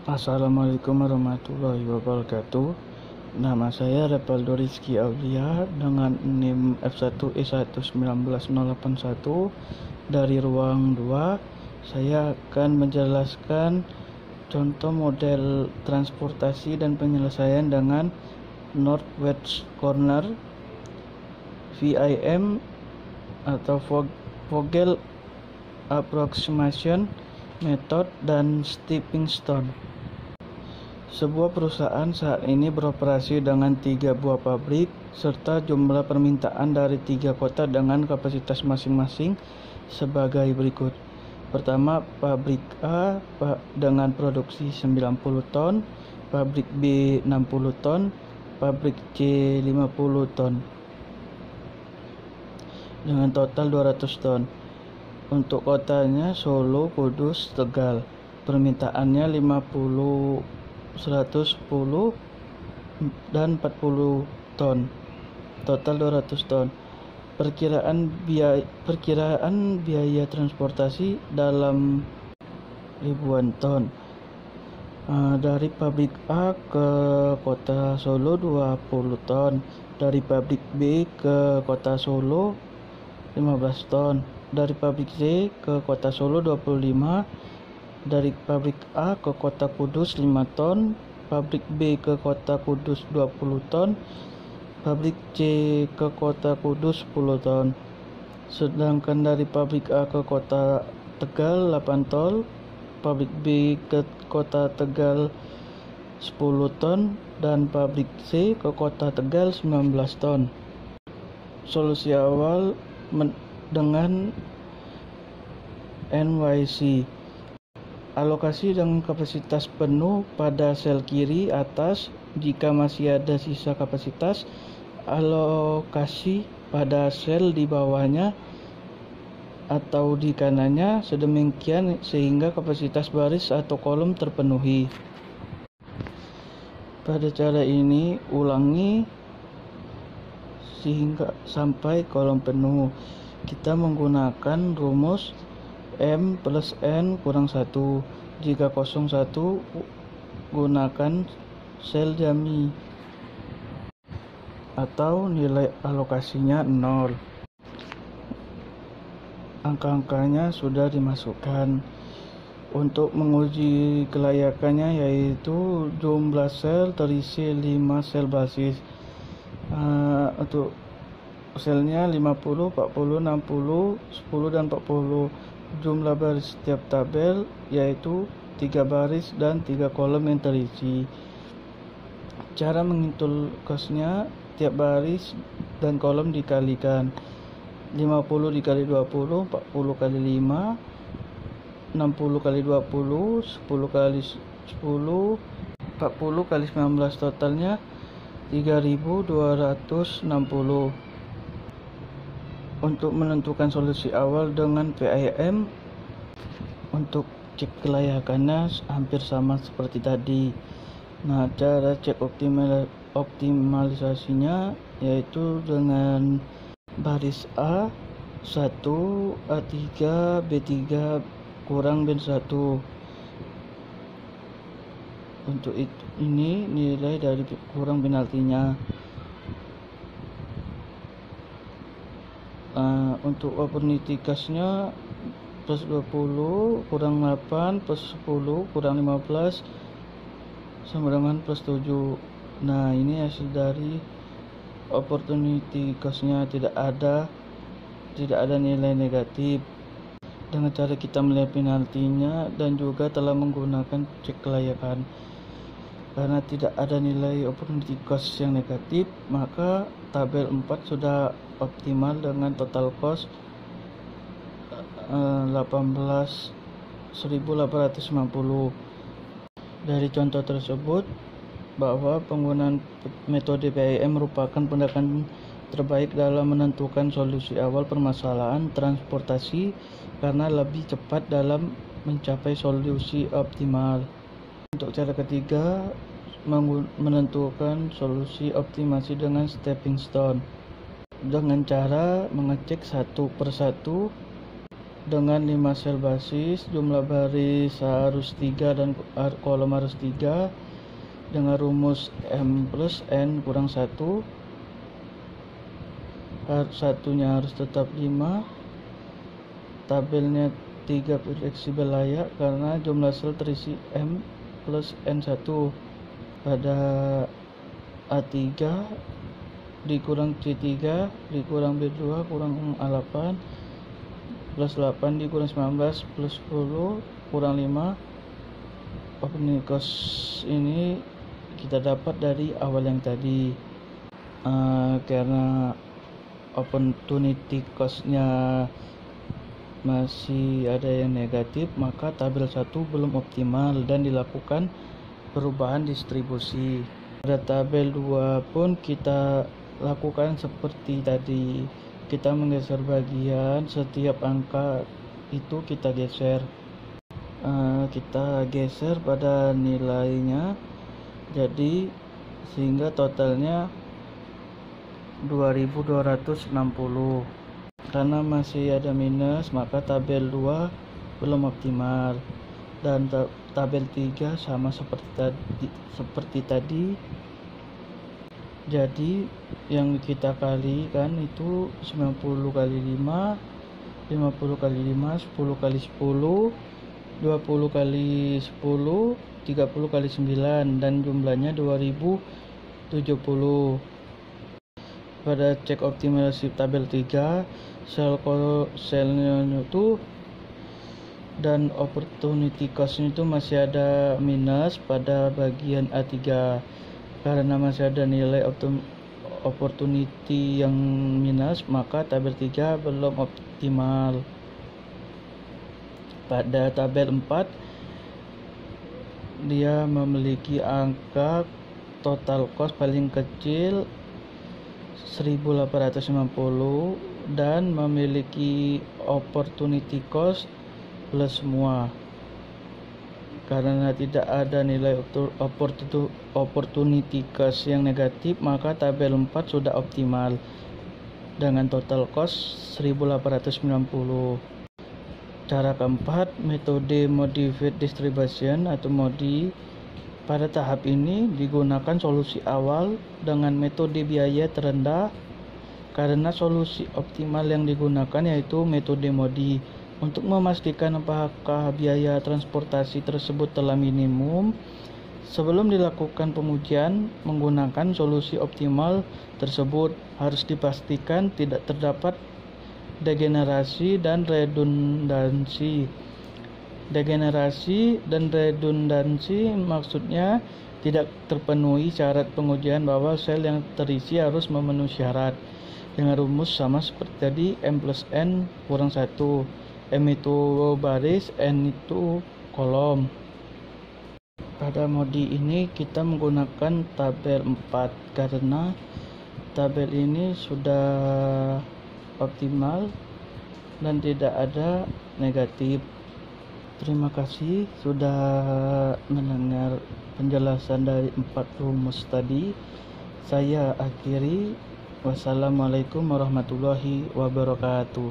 Assalamualaikum warahmatullahi wabarakatuh. Nama saya Repaldo Rizky Aulia dengan NIM F1E11901 dari ruang 2. Saya akan menjelaskan contoh model transportasi dan penyelesaian dengan Northwest Corner, VIM atau Vogel Approximation Method, dan Stepping Stone. Sebuah perusahaan saat ini beroperasi dengan 3 buah pabrik serta jumlah permintaan dari 3 kota dengan kapasitas masing-masing sebagai berikut. Pertama, pabrik A dengan produksi 90 ton, pabrik B 60 ton, pabrik C 50 ton dengan total 200 ton. Untuk kotanya Solo, Kudus, Tegal. Permintaannya 50, 110 dan 40 ton, total 200 ton. Perkiraan biaya transportasi dalam ribuan ton. Dari pabrik A ke kota Solo 20 ton, dari pabrik B ke kota Solo 15 ton, dari pabrik C ke kota Solo 25, dari pabrik A ke kota Kudus 5 ton, pabrik B ke kota Kudus 20 ton, pabrik C ke kota Kudus 10 ton. Sedangkan dari pabrik A ke kota Tegal 8 ton, pabrik B ke kota Tegal 10 ton, dan pabrik C ke kota Tegal 19 ton. Solusi awal dengan NYC. Alokasi dengan kapasitas penuh pada sel kiri atas. Jika masih ada sisa kapasitas, alokasi pada sel di bawahnya atau di kanannya, sedemikian sehingga kapasitas baris atau kolom terpenuhi. Pada cara ini, ulangi sehingga sampai kolom penuh. Kita menggunakan rumus M plus N kurang 1. Jika 01, gunakan sel dummy atau nilai alokasinya 0. Angka-angkanya sudah dimasukkan. Untuk menguji kelayakannya, yaitu jumlah sel terisi 5 sel basis. Untuk selnya 50, 40, 60, 10 dan 40. Jumlah baris setiap tabel yaitu 3 baris dan 3 kolom yang terisi. Cara menghitung kosnya, tiap baris dan kolom dikalikan. 50 dikali 20, 40 kali 5, 60 kali 20, 10 kali 10, 40 kali 19, totalnya 3260. Untuk menentukan solusi awal dengan VIM, untuk cek kelayakannya hampir sama seperti tadi. Nah, cara cek optimalisasinya yaitu dengan baris A 1, A3, B3 kurang B1. Untuk ini nilai dari kurang penaltinya. Untuk opportunity cost-nya plus 20 kurang 8 plus 10 kurang 15 sama dengan plus 7. Nah, ini hasil dari opportunity cost-nya, tidak ada nilai negatif. Dengan cara kita melihat penaltinya dan juga telah menggunakan cek kelayakan, karena tidak ada nilai opportunity cost yang negatif, maka tabel 4 sudah optimal dengan total cost 18.850. Dari contoh tersebut bahwa penggunaan metode VIM merupakan pendekatan terbaik dalam menentukan solusi awal permasalahan transportasi karena lebih cepat dalam mencapai solusi optimal. Untuk cara ketiga, menentukan solusi optimasi dengan stepping stone dengan cara mengecek satu persatu dengan 5 sel basis, jumlah baris harus 3 dan kolom harus 3, dengan rumus M plus N kurang 1, satunya harus tetap 5, tabelnya 3 fleksibel layak karena jumlah sel terisi M plus N1. Pada A3 dikurang C3 dikurang B2 kurang A8 plus 8 dikurang 19 plus 10 kurang 5. Opportunity cost ini kita dapat dari awal yang tadi. Karena opportunity cost-nya masih ada yang negatif, maka tabel 1 belum optimal dan dilakukan perubahan distribusi. Pada tabel 2 pun kita lakukan seperti tadi, kita menggeser bagian, setiap angka itu kita geser. Kita geser pada nilainya, jadi sehingga totalnya 2260. Karena masih ada minus, maka tabel 2 belum optimal dan tabel 3 sama seperti tadi. Jadi yang kita kalikan itu 90 kali 5, 50 kali 5, 10 kali 10, 20 kali 10, 30 kali 9, dan jumlahnya 2070. Pada cek optimalisasi tabel 3, selnya itu dan opportunity cost itu masih ada minus pada bagian A3 karena masih ada nilai opportunity yang minus, maka tabel 3 belum optimal. Pada tabel 4 dia memiliki angka total cost paling kecil 1850 dan memiliki opportunity cost plus semua. Karena tidak ada nilai opportunity cost yang negatif, maka tabel 4 sudah optimal dengan total cost 1890. Cara keempat, metode modified distribution atau MODI. Pada tahap ini digunakan solusi awal dengan metode biaya terendah karena solusi optimal yang digunakan yaitu metode MODI. Untuk memastikan apakah biaya transportasi tersebut telah minimum, sebelum dilakukan pengujian menggunakan solusi optimal tersebut harus dipastikan tidak terdapat degenerasi dan redundansi. Degenerasi dan redundansi maksudnya tidak terpenuhi syarat pengujian bahwa sel yang terisi harus memenuhi syarat dengan rumus sama seperti tadi, M plus N kurang 1. M itu baris, N itu kolom. Pada modi ini kita menggunakan tabel 4 karena tabel ini sudah optimal dan tidak ada negatif. Terima kasih sudah mendengar penjelasan dari 4 rumus tadi. Saya akhiri. Wassalamualaikum warahmatullahi wabarakatuh.